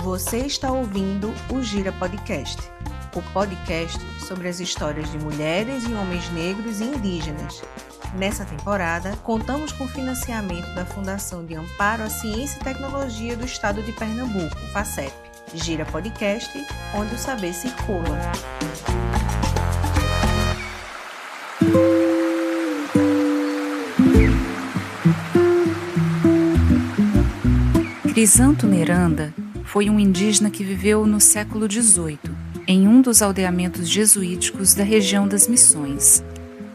Você está ouvindo o Gira Podcast, o podcast sobre as histórias de mulheres e homens negros e indígenas. Nessa temporada, contamos com o financiamento da Fundação de Amparo à Ciência e Tecnologia do Estado de Pernambuco, FACEP. Gira Podcast, onde o saber circula. Crisanto Neranda foi um indígena que viveu no século XVIII, em um dos aldeamentos jesuíticos da região das Missões,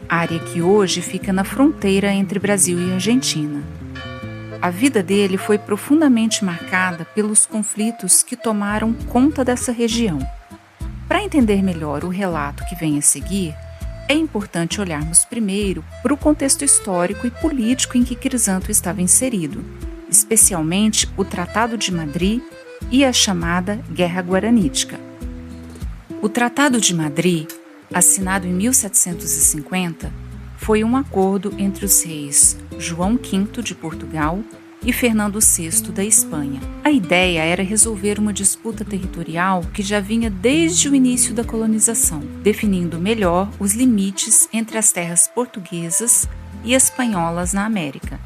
área que hoje fica na fronteira entre Brasil e Argentina. A vida dele foi profundamente marcada pelos conflitos que tomaram conta dessa região. Para entender melhor o relato que vem a seguir, é importante olharmos primeiro para o contexto histórico e político em que Crisanto estava inserido, especialmente o Tratado de Madrid e a chamada Guerra Guaranítica. O Tratado de Madrid, assinado em 1750, foi um acordo entre os reis João V de Portugal e Fernando VI da Espanha. A ideia era resolver uma disputa territorial que já vinha desde o início da colonização, definindo melhor os limites entre as terras portuguesas e espanholas na América.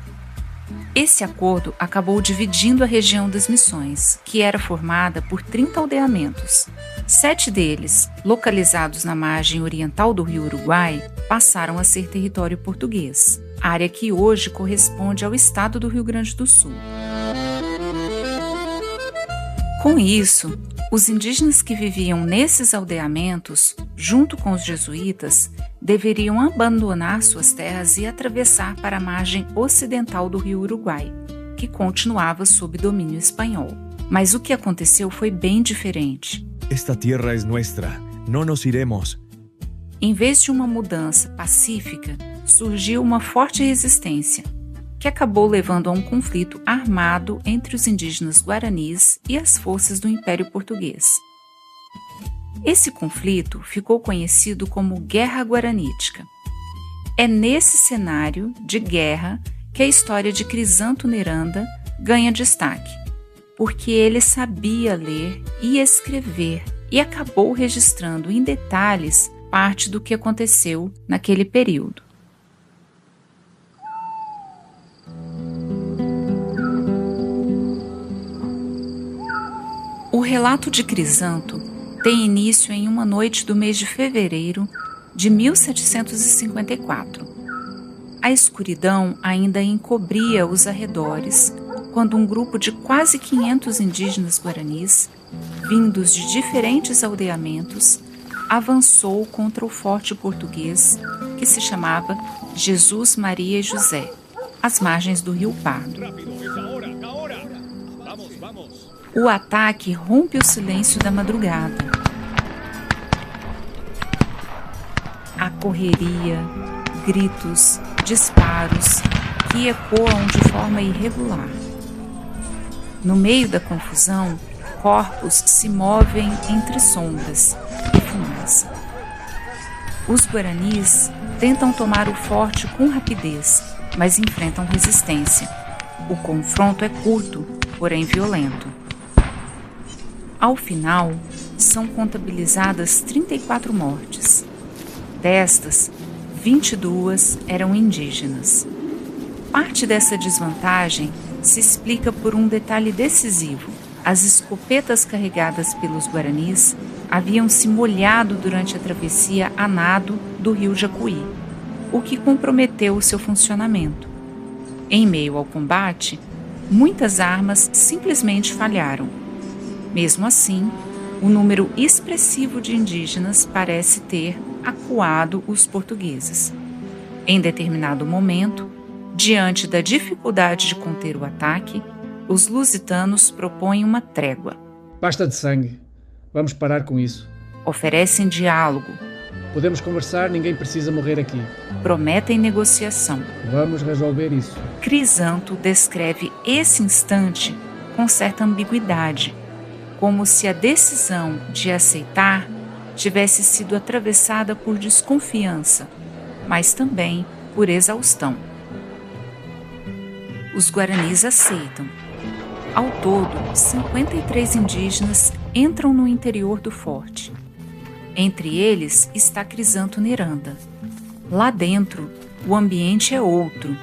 Esse acordo acabou dividindo a região das Missões, que era formada por 30 aldeamentos. 7 deles, localizados na margem oriental do rio Uruguai, passaram a ser território português, área que hoje corresponde ao estado do Rio Grande do Sul. Com isso, os indígenas que viviam nesses aldeamentos, junto com os jesuítas, deveriam abandonar suas terras e atravessar para a margem ocidental do rio Uruguai, que continuava sob domínio espanhol. Mas o que aconteceu foi bem diferente. Esta tierra es nuestra, no nos iremos. Em vez de uma mudança pacífica, surgiu uma forte resistência, que acabou levando a um conflito armado entre os indígenas guaranis e as forças do Império Português. Esse conflito ficou conhecido como Guerra Guaranítica. É nesse cenário de guerra que a história de Crisanto Neranda ganha destaque, porque ele sabia ler e escrever e acabou registrando em detalhes parte do que aconteceu naquele período. O relato de Crisanto tem início em uma noite do mês de fevereiro de 1754. A escuridão ainda encobria os arredores quando um grupo de quase 500 indígenas guaranis, vindos de diferentes aldeamentos, avançou contra o forte português que se chamava Jesus Maria e José, às margens do Rio Pardo. O ataque rompe o silêncio da madrugada. A correria, gritos, disparos que ecoam de forma irregular. No meio da confusão, corpos se movem entre sombras e fumaça. Os guaranis tentam tomar o forte com rapidez, mas enfrentam resistência. O confronto é curto, porém violento. Ao final, são contabilizadas 34 mortes. Destas, 22 eram indígenas. Parte dessa desvantagem se explica por um detalhe decisivo. As escopetas carregadas pelos guaranis haviam se molhado durante a travessia a nado do rio Jacuí, o que comprometeu o seu funcionamento. Em meio ao combate, muitas armas simplesmente falharam. Mesmo assim, o número expressivo de indígenas parece ter acuado os portugueses. Em determinado momento, diante da dificuldade de conter o ataque, os lusitanos propõem uma trégua. Basta de sangue. Vamos parar com isso. Oferecem diálogo. Podemos conversar, ninguém precisa morrer aqui. Prometem negociação. Vamos resolver isso. Crisanto descreve esse instante com certa ambiguidade, como se a decisão de aceitar tivesse sido atravessada por desconfiança, mas também por exaustão. Os guaranis aceitam. Ao todo, 53 indígenas entram no interior do forte. Entre eles está Crisanto Neranda. Lá dentro, o ambiente é outro.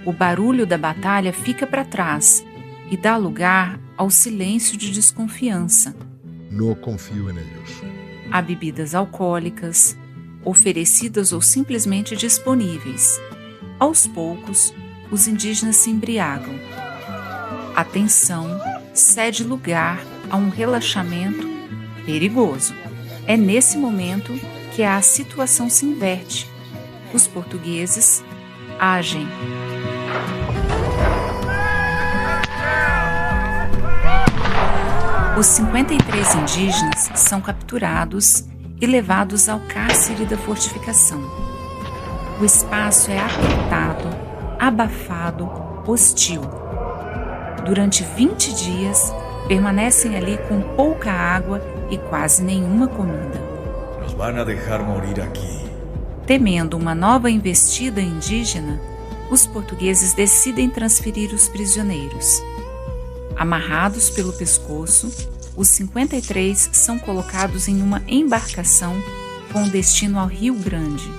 O barulho da batalha fica para trás e dá lugar ao silêncio de desconfiança. No confio em eles. Há bebidas alcoólicas, oferecidas ou simplesmente disponíveis. Aos poucos, os indígenas se embriagam. A tensão cede lugar a um relaxamento perigoso. É nesse momento que a situação se inverte. Os portugueses agem. Os 53 indígenas são capturados e levados ao cárcere da fortificação. O espaço é apertado, abafado, hostil. Durante 20 dias, permanecem ali com pouca água e quase nenhuma comida. Nos van a dejar morir aquí. Temendo uma nova investida indígena, os portugueses decidem transferir os prisioneiros. Amarrados pelo pescoço, os 53 são colocados em uma embarcação com destino ao Rio Grande.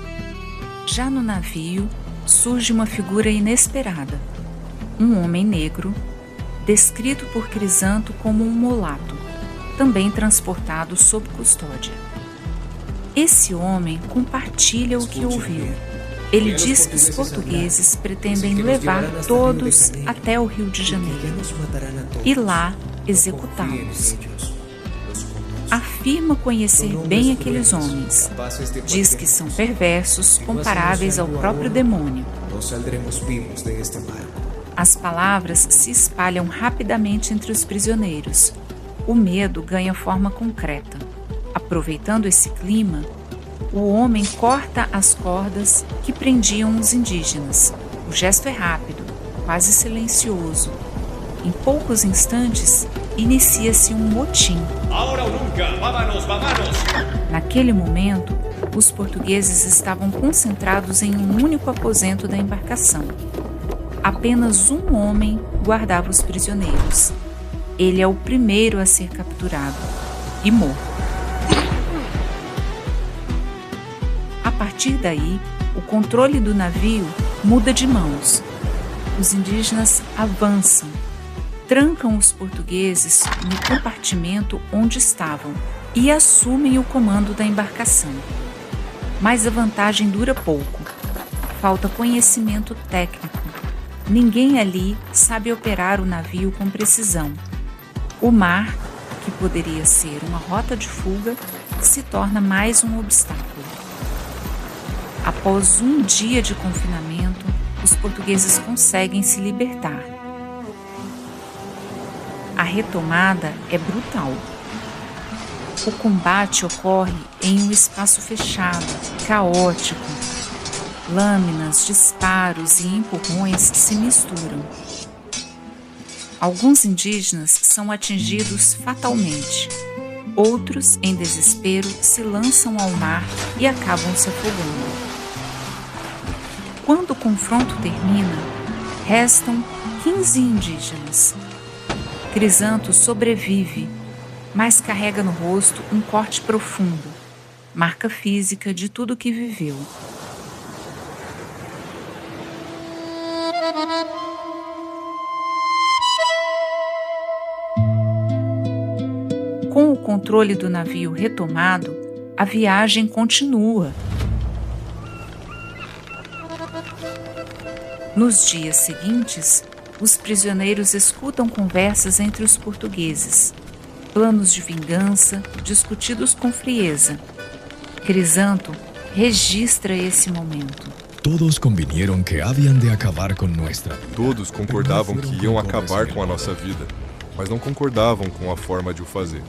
Já no navio, surge uma figura inesperada. Um homem negro, descrito por Crisanto como um mulato, também transportado sob custódia. Esse homem compartilha o que ouviu. Ele diz que os portugueses pretendem levar todos até o Rio de Janeiro e lá executá-los. Afirma conhecer bem aqueles homens. Diz que são perversos, comparáveis ao próprio demônio. As palavras se espalham rapidamente entre os prisioneiros. O medo ganha forma concreta. Aproveitando esse clima, o homem corta as cordas que prendiam os indígenas. O gesto é rápido, quase silencioso. Em poucos instantes, inicia-se um motim. Agora ou nunca, vámonos, vámonos! Naquele momento, os portugueses estavam concentrados em um único aposento da embarcação. Apenas um homem guardava os prisioneiros. Ele é o primeiro a ser capturado e morto. A partir daí, o controle do navio muda de mãos. Os indígenas avançam, trancam os portugueses no compartimento onde estavam e assumem o comando da embarcação. Mas a vantagem dura pouco. Falta conhecimento técnico. Ninguém ali sabe operar o navio com precisão. O mar, que poderia ser uma rota de fuga, se torna mais um obstáculo. Após um dia de confinamento, os portugueses conseguem se libertar. A retomada é brutal. O combate ocorre em um espaço fechado, caótico. Lâminas, disparos e empurrões se misturam. Alguns indígenas são atingidos fatalmente. Outros, em desespero, se lançam ao mar e acabam se afogando. Quando o confronto termina, restam 15 indígenas. Crisanto sobrevive, mas carrega no rosto um corte profundo, marca física de tudo que viveu. Com o controle do navio retomado, a viagem continua. Nos dias seguintes, os prisioneiros escutam conversas entre os portugueses, planos de vingança discutidos com frieza. Crisanto registra esse momento. Todos convinieron que habían de acabar con nuestra vida. Todos concordavam que iam acabar com a nossa vida, mas não concordavam com a forma de o fazer.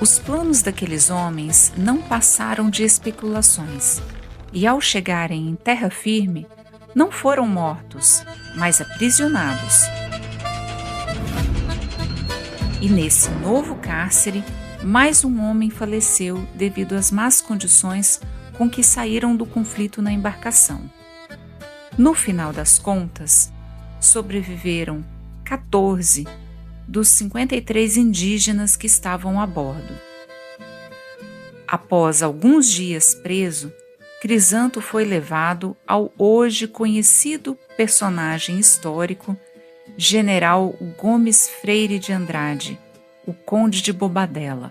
Os planos daqueles homens não passaram de especulações, e ao chegarem em terra firme, não foram mortos, mas aprisionados. E nesse novo cárcere, mais um homem faleceu devido às más condições com que saíram do conflito na embarcação. No final das contas, sobreviveram 14 dos 53 indígenas que estavam a bordo. Após alguns dias preso, Crisanto foi levado ao hoje conhecido personagem histórico, General Gomes Freire de Andrade, o Conde de Bobadela.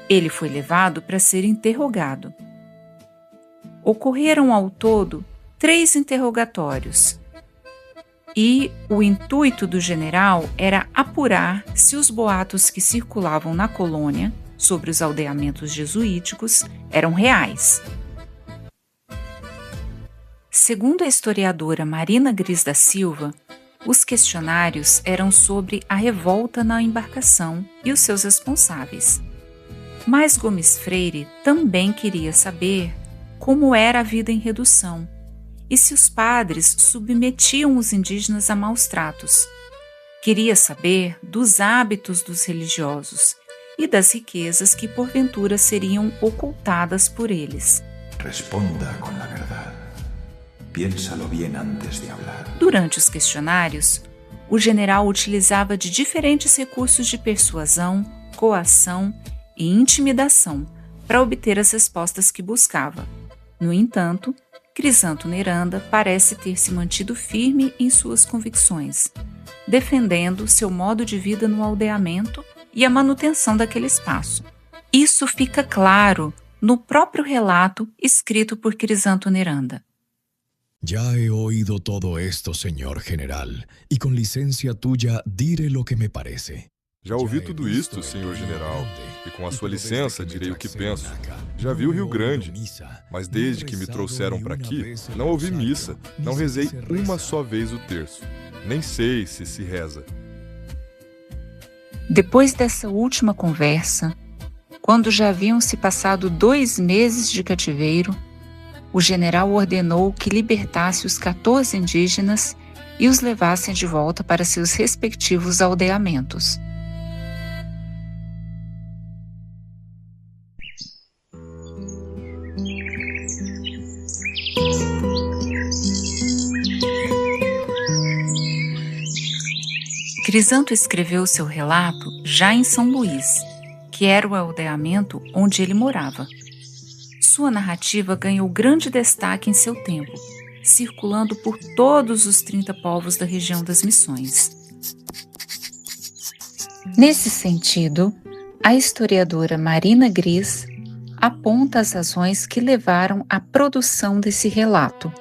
Ele foi levado para ser interrogado. Ocorreram ao todo 3 interrogatórios, e o intuito do general era apurar se os boatos que circulavam na colônia sobre os aldeamentos jesuíticos eram reais. Segundo a historiadora Marina Gris da Silva, os questionários eram sobre a revolta na embarcação e os seus responsáveis. Mas Gomes Freire também queria saber como era a vida em redução e se os padres submetiam os indígenas a maus tratos. Queria saber dos hábitos dos religiosos e das riquezas que porventura seriam ocultadas por eles. Responda com a verdade. Piénsalo bien antes de hablar. Durante os questionários, o general utilizava de diferentes recursos de persuasão, coação e intimidação para obter as respostas que buscava. No entanto, Crisanto Neranda parece ter se mantido firme em suas convicções, defendendo seu modo de vida no aldeamento e a manutenção daquele espaço. Isso fica claro no próprio relato escrito por Crisanto Neranda. Ya he oído todo esto, señor general, y con licencia tuya diré lo que me parece. Já ouvi tudo isto, senhor general, e com a sua licença direi o que penso. Já vi o Rio Grande, mas desde que me trouxeram para aqui, não ouvi missa, não rezei uma só vez o terço. Nem sei se reza. Depois dessa última conversa, quando já haviam se passado 2 meses de cativeiro, o general ordenou que libertasse os 14 indígenas e os levassem de volta para seus respectivos aldeamentos. Crisanto escreveu seu relato já em São Luís, que era o aldeamento onde ele morava. Sua narrativa ganhou grande destaque em seu tempo, circulando por todos os 30 povos da região das Missões. Nesse sentido, a historiadora Marina Gris aponta as razões que levaram à produção desse relato.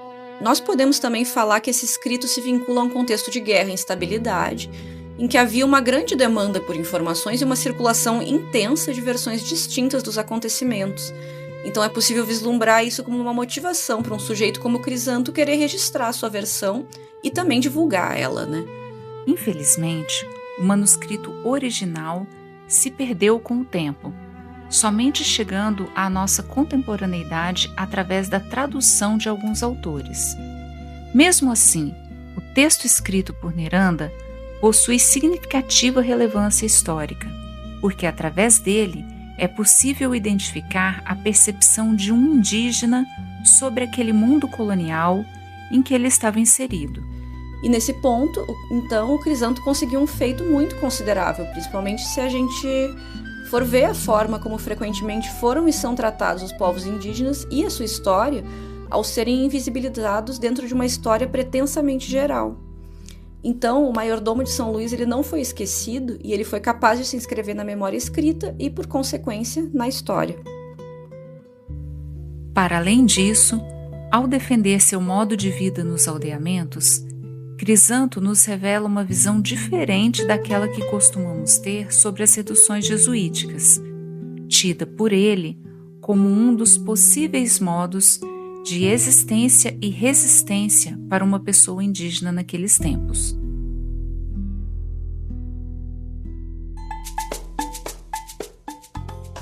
Nós podemos também falar que esse escrito se vincula a um contexto de guerra e instabilidade, em que havia uma grande demanda por informações e uma circulação intensa de versões distintas dos acontecimentos. Então é possível vislumbrar isso como uma motivação para um sujeito como Crisanto querer registrar sua versão e também divulgar ela, né? Infelizmente, o manuscrito original se perdeu com o tempo, somente chegando à nossa contemporaneidade através da tradução de alguns autores. Mesmo assim, o texto escrito por Neranda possui significativa relevância histórica, porque através dele é possível identificar a percepção de um indígena sobre aquele mundo colonial em que ele estava inserido. E nesse ponto, então, o Crisanto conseguiu um feito muito considerável, principalmente se a gente for ver a forma como frequentemente foram e são tratados os povos indígenas e a sua história ao serem invisibilizados dentro de uma história pretensamente geral. Então, o maiordomo de São Luís ele não foi esquecido e ele foi capaz de se inscrever na memória escrita e, por consequência, na história. Para além disso, ao defender seu modo de vida nos aldeamentos, Crisanto nos revela uma visão diferente daquela que costumamos ter sobre as reduções jesuíticas, tida por ele como um dos possíveis modos de existência e resistência para uma pessoa indígena naqueles tempos.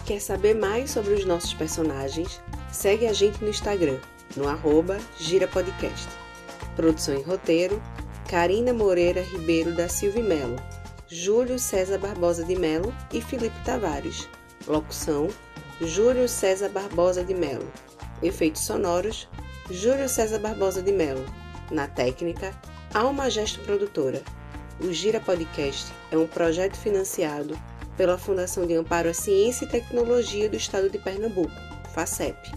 Quer saber mais sobre os nossos personagens? Segue a gente no Instagram, no @girapodcast. Produção e roteiro, Karina Moreira Ribeiro da Silva Melo, Júlio César Barbosa de Melo e Felipe Tavares. Locução, Júlio César Barbosa de Melo. Efeitos sonoros, Júlio César Barbosa de Melo. Na técnica, Alma Gesto Produtora. O Gira Podcast é um projeto financiado pela Fundação de Amparo à Ciência e Tecnologia do Estado de Pernambuco, FACEP.